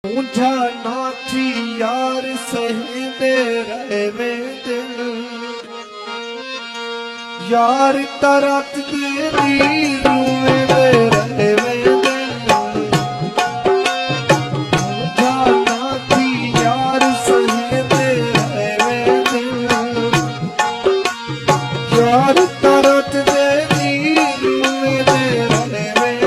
मुझा नाथी यार सहदे रहवे दिल यार तरत तेरी रूवे दे रहवे दिल मुझा नाथी यार सहदे रहवे दिल यार तरत तेरी रूवे दे रहवे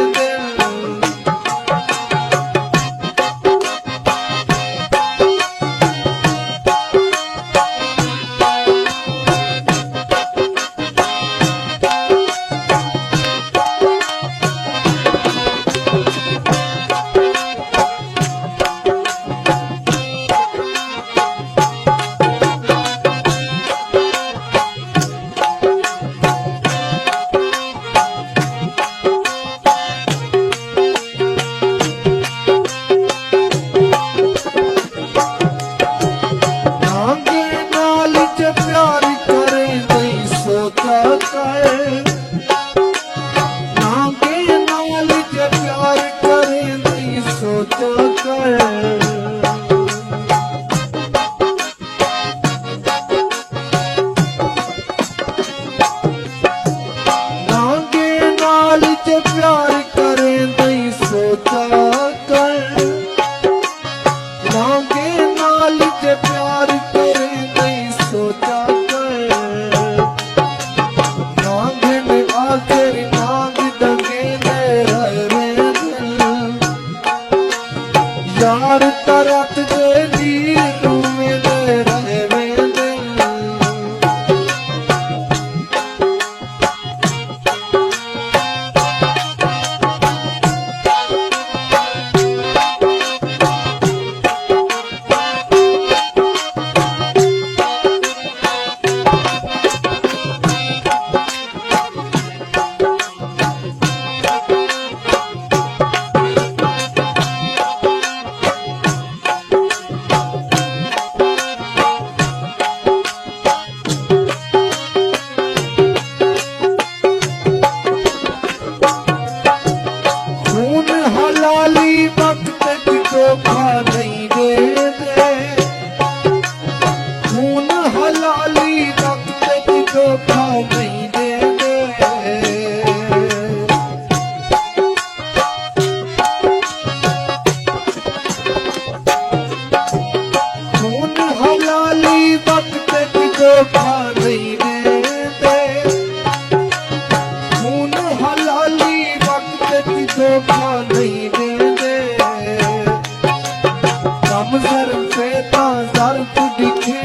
प्यार करें दई सोचा कर नागे नाल जे प्यार करें दई सोचा कर नागन आखिर नाग दंगे ने रहवे दिल यार तरत तेरी रूमे दे रहवे हलाली वक्त धोखा नहीं दे दे खून हलाली वक्त धोखा नहीं दे दे खून हलाली वक्त धोखा नहीं दे दे खून हलाली वक्त धोखा नहीं दे दे कम जर पे ता जर तू दिखे